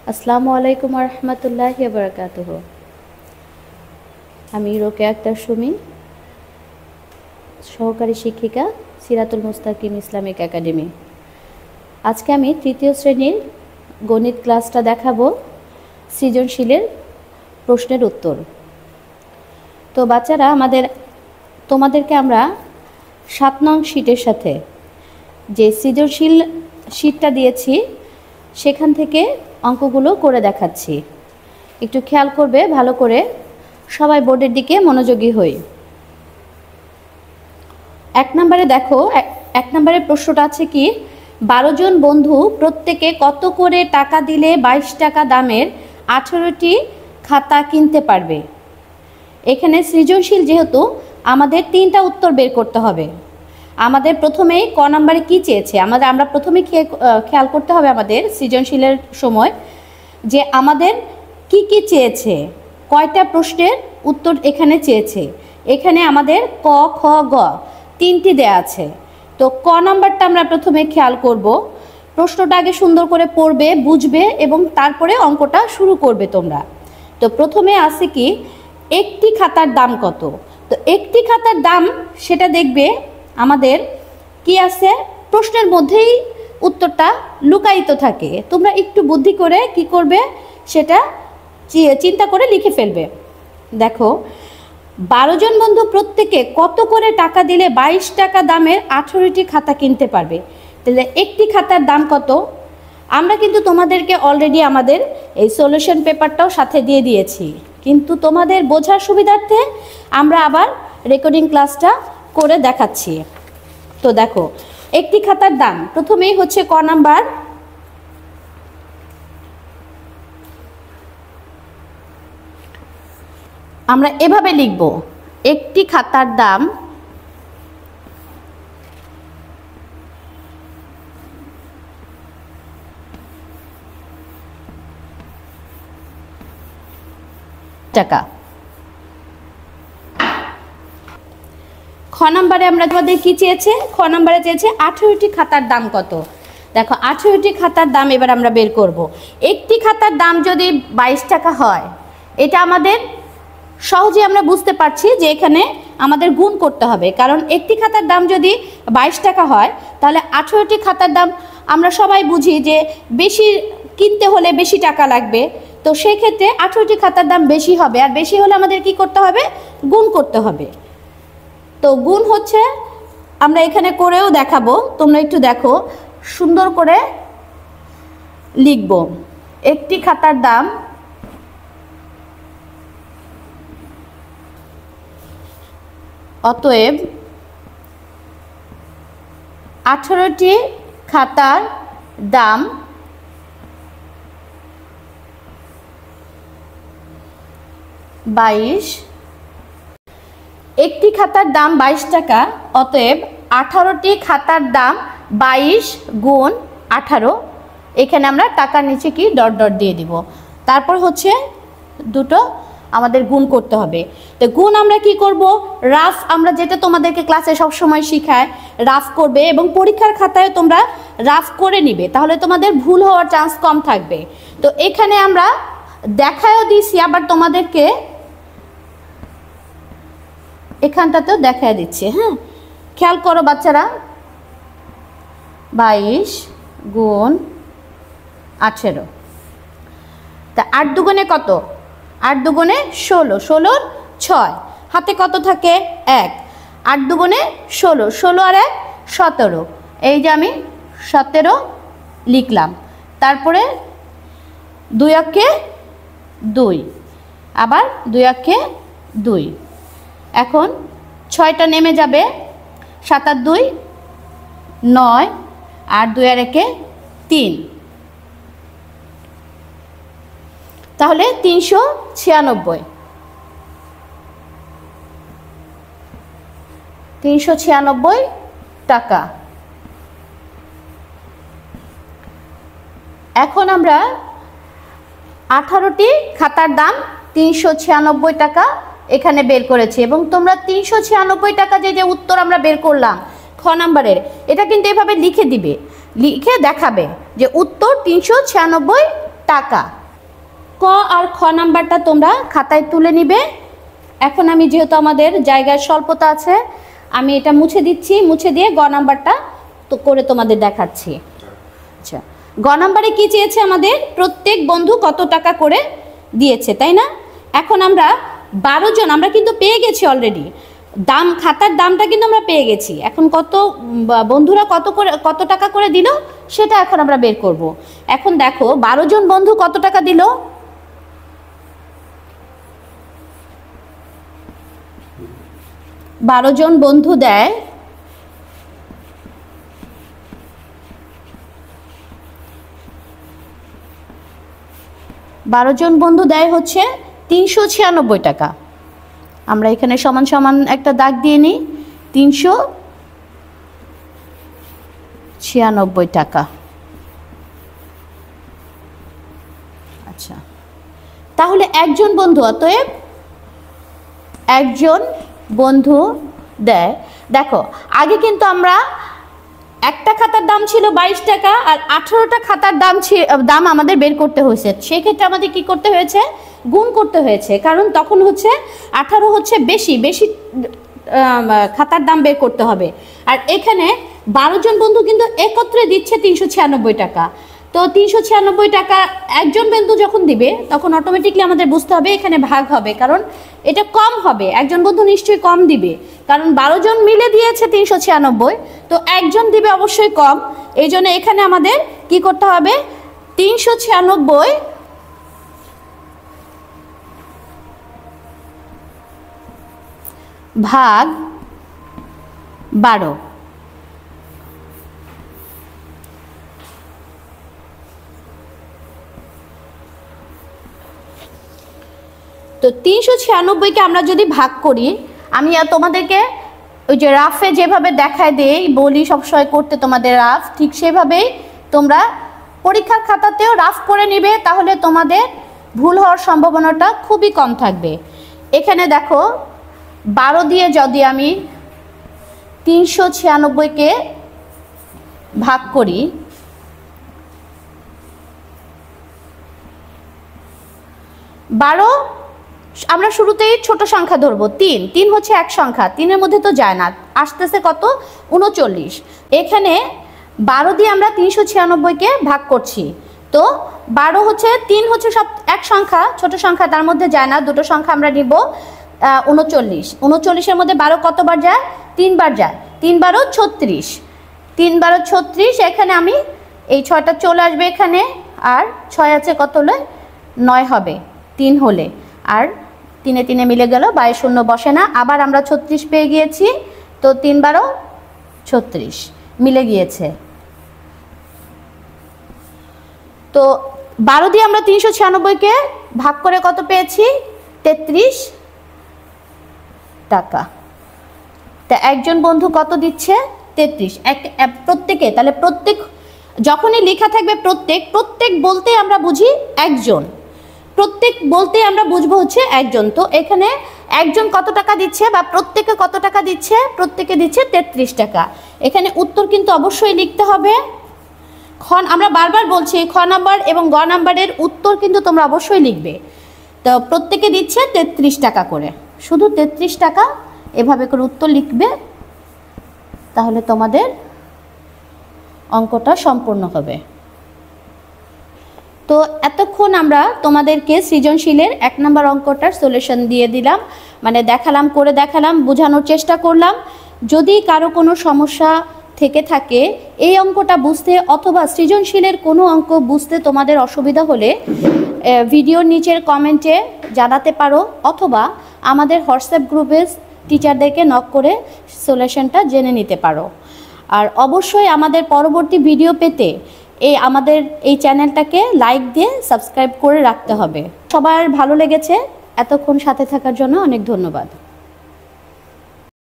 আসসালামু আলাইকুম ওয়া রাহমাতুল্লাহি ওয়া বারাকাতুহু। আমি রোকেয়া আক্তার সুমি, সহকারী শিক্ষিকা, সিরাতুল মুস্তাকিম ইসলামিক একাডেমি। আজকে আমি তৃতীয় শ্রেণীর গণিত ক্লাসটা দেখাবো, সৃজনশীলের প্রশ্নের উত্তর। তো বাচ্চারা, তোমাদেরকে আমরা 7 নং শীটের সাথে যে সৃজনশীল শীটটা দিয়েছি সেখান থেকে অঙ্কগুলো করে দেখাচ্ছি। একটু খেয়াল করবে ভালো করে, সবাই বোর্ডের দিকে মনোযোগী হই। 1 নম্বরে দেখো, 1 নম্বরের প্রশ্নটা আছে কি, 12 জন বন্ধু প্রত্যেকে কত করে টাকা দিলে 22 টাকা দামের 18টি খাতা কিনতে পারবে। এখানে সৃজনশীল যেহেতু আমাদের 3টা উত্তর বের করতে হবে। আমাদের প্রথমেই ক নম্বরে কি চেয়েছে, আমরা প্রথমে খেয়াল করতে হবে আমাদের সৃজনশীলের সময় যে আমাদের কি কি চেয়েছে, কয়টা প্রশ্নের উত্তর এখানে চেয়েছে। এখানে আমাদের ক, খ, গ 3টি দেয়া আছে। তো ক নাম্বারটা আমরা প্রথমে খেয়াল করব। প্রশ্নটা আগে সুন্দর করে পড়বে, বুঝবে এবং তারপরে অঙ্কটা শুরু করবে তোমরা। তো প্রথমে আছে কি, একটি খাতার দাম কত। তো একটি খাতার দাম সেটা দেখবে আমাদের কি আছে, প্রশ্নের মধ্যেই উত্তরটা লুকায়িত থাকে। তোমরা একটু বুদ্ধি করে কি করবে, সেটা চিন্তা করে লিখে ফেলবে। দেখো, 12 জন বন্ধু প্রত্যেকে কত করে টাকা দিলে 22 টাকা দামের 18টি খাতা কিনতে পারবে। তাহলে একটি খাতার দাম কত, আমরা কিন্তু তোমাদেরকে অলরেডি আমাদের এই সলিউশন পেপারটাও সাথে দিয়ে দিয়েছি, কিন্তু তোমাদের বোঝার সুবিধার্থে আমরা আবার রেকর্ডিং ক্লাসটা করে দেখাচ্ছি। তো দেখো, একটি খাতার দাম প্রথমেই হচ্ছে ক নাম্বার, আমরা এভাবে লিখব, একটি খাতার দাম টাকা। খ নম্বরে আমরা তোমাদের কি চেয়েছে, খ নম্বরে চেয়েছে 18টি খাতার দাম কত। দেখো, 18টি খাতার দাম এবার আমরা বের করব। একটি খাতার দাম যদি 22 টাকা হয়, এটা আমাদের সহজে আমরা বুঝতে পারছি যে এখানে আমাদের গুণ করতে হবে, কারণ একটি খাতার দাম যদি 22 টাকা হয় তাহলে 18টি খাতার দাম আমরা সবাই বুঝি যে বেশি কিনতে হলে বেশি টাকা লাগবে। তো সেই ক্ষেত্রে 18টি খাতার দাম বেশি হবে, আর বেশি হলে আমাদের কি করতে হবে, গুণ করতে হবে। তো গুণ হচ্ছে, আমরা এখানে করেও দেখাবো, তোমরা একটু দেখো, সুন্দর করে লিখব, একটি খাতার দাম অতএব 18টি খাতার দাম 22, একটি খাতার দাম 22 টাকা, অতএব 18টি খাতার দাম 22 গুণ 18। এখানে আমরা টাকার নিচে কি ডট ডট দিয়ে দিব, তারপর হচ্ছে দুটো আমাদের গুণ করতে হবে। তো গুণ আমরা কি করব, রাফ, আমরা যেটা তোমাদেরকে ক্লাসে সব সময় শেখায়, রাফ করবে এবং পরীক্ষার খাতায় তোমরা রাফ করে নিবে, তাহলে তোমাদের ভুল হওয়ার চান্স কম থাকবে। তো এখানে আমরা দেখায়ও দিছি, আবার তোমাদেরকে এখানটাতেও দেখায় দিচ্ছি। হ্যাঁ, খেয়াল করো বাচ্চারা, 22 গুণ 18। তা 8 দুগুণে কত, 8 দুগুণে 16, 16 6, হাতে কত থাকে 1, 8 দুগুণে 16, 16 আর 1 17। এই যে আমি 17 লিখলাম, তারপরে 2 অক্ষে 2, আবার 2 অক্ষে 2। এখন 6টা নেমে যাবে, 7 আর 2 9, আর 2 আর 1 3, তাহলে 396, 396 টাকা। এখন আমরা 18টি খাতার দাম 396 টাকা এখানে বের করেছি, এবং তোমরা 396 টাকা যে উত্তর আমরা বের করলাম খ নাম্বারের, এটা কিন্তু এভাবে লিখে দিবে, লিখে দেখাবে যে উত্তর 396 টাকা। ক আর খ নাম্বারটা তোমরা খাতায় তুলে নিবে। এখন আমি যেহেতু আমাদের জায়গায় স্বল্পতা আছে, আমি এটা মুছে দিচ্ছি, মুছে দিয়ে গ নাম্বারটা তো করে তোমাদের দেখাচ্ছি। আচ্ছা, গ নাম্বারে কি চেয়েছে আমাদের? প্রত্যেক বন্ধু কত টাকা করে দিয়েছে, তাই না? এখন আমরা 12 জন আমরা কিন্তু পেয়ে গেছি অলরেডি, দাম খাতার দামটা কিন্তু আমরা পেয়ে গেছি। এখন কত বন্ধুরা কত টাকা করে দিল সেটা এখন আমরা বের করব। এখন দেখো 12 জন বন্ধু কত টাকা দিল। 12 জন বন্ধু দেয় 12 জন বন্ধু দেয় হচ্ছে 396 টাকা। আমরা এখানে সমান সমান একটা দাগ দিয়ে নিই, 396 টাকা। আচ্ছা, তাহলে একজন বন্ধু, অতএব একজন বন্ধু দেয়। দেখো আগে কিন্তু আমরা একটা খাতার দাম ছিল 22 টাকা আর 18টা খাতার দাম আমাদের বের করতে হয়েছে। সেক্ষেত্রে আমাদের কি করতে হয়েছে? গুণ করতে হয়েছে, কারণ তখন হচ্ছে 18 হচ্ছে বেশি খাতার দাম বের করতে হবে। আর এখানে 12 জন বন্ধু কিন্তু একত্রে দিচ্ছে 396 টাকা। তো 396 টাকা একজন বন্ধু যখন দিবে তখন অটোমেটিকলি আমাদের বুঝতে হবে এখানে ভাগ হবে, কারণ এটা কম হবে। একজন বন্ধু নিশ্চয়ই কম দিবে, কারণ 12 জন মিলে দিয়েছে 396, তো একজন দিবে অবশ্যই কম। এই জন্য এখানে আমাদের কি করতে হবে? 396 ভাগ 12। তো 396কে আমরা যদি ভাগ করি, আমি তোমাদেরকে ওই যে রাফে যেভাবে দেখায় দেই, বলি সবসময় করতে তোমাদের রাফ, ঠিক সেভাবেই তোমরা পরীক্ষার খাতাতেও রাফ করে নিবে, তাহলে তোমাদের ভুল হওয়ার সম্ভাবনাটা খুবই কম থাকবে। এখানে দেখো 12 দিয়ে যদি আমি 396কে ভাগ করি, 12 আমরা শুরুতেই ছোট সংখ্যা ধরবো, 3 হচ্ছে এক সংখ্যা, 3-এর মধ্যে তো যায় না, আসতেছে কত? 39। এখানে 12 দিয়ে আমরা 396কে ভাগ করছি, তো 12 হচ্ছে 3 হচ্ছে সব এক সংখ্যা, ছোট সংখ্যা, তার মধ্যে যায় না, দুটো সংখ্যা আমরা নিব 39। 39-এর মধ্যে 12 কতবার যায়? 3 বার যায়, 3 12 36, 3 12 36। এখানে আমি এই 6টা চলে আসবে এখানে, আর 6 আছে কত হলে? 9 হবে 3 হলে, আর 3-এ 3-এ মিলে গেল, 22 শূন্য বসে না, আবার আমরা 36 পেয়ে গিয়েছি, তো 3 12 36 মিলে গিয়েছে। তো 12 দিয়ে আমরা 396কে ভাগ করে কত পেয়েছি? 33 টাকা। তা একজন বন্ধু কত দিচ্ছে? 33। প্রত্যেকে, তাহলে প্রত্যেক যখনই লেখা থাকবে প্রত্যেক বলতে আমরা বুঝি একজন, প্রত্যেক বলতে আমরা বুঝবো হচ্ছে একজন। তো এখানে একজন কত টাকা দিচ্ছে বা প্রত্যেকে কত টাকা দিচ্ছে? প্রত্যেকে দিচ্ছে 33 টাকা। এখানে উত্তর কিন্তু অবশ্যই লিখতে হবে। আমরা বারবার বলছি খ নাম্বার এবং গ নাম্বারের উত্তর কিন্তু তোমরা অবশ্যই লিখবে। তো প্রত্যেকে দিচ্ছে 33 টাকা করে, শুধু 33 টাকা এভাবে করে উত্তর লিখবে, তাহলে তোমাদের অঙ্কটা সম্পূর্ণ হবে। তো এতক্ষণ আমরা তোমাদেরকে সৃজনশীলের 1 নম্বর অঙ্কটার সলিউশন দিয়ে দিলাম, মানে দেখালাম, করে দেখালাম, বোঝানোর চেষ্টা করলাম। যদি কারো কোনো সমস্যা থেকে থাকে এই অঙ্কটা বুঝতে অথবা সৃজনশীলের কোনো অঙ্ক বুঝতে তোমাদের অসুবিধা হলে ভিডিওর নিচের কমেন্টে জানাতে পারো, অথবা আমাদের হোয়াটসঅ্যাপ গ্রুপে টিচারদেরকে নক করে সলিউশনটা জেনে নিতে পারো। আর অবশ্যই আমাদের পরবর্তী ভিডিও পেতে আমাদের এই চ্যানেলটাকে লাইক দিয়ে সাবস্ক্রাইব করে রাখতে হবে। সবার ভালো লেগেছে, এতক্ষণ সাথে থাকার জন্য অনেক ধন্যবাদ।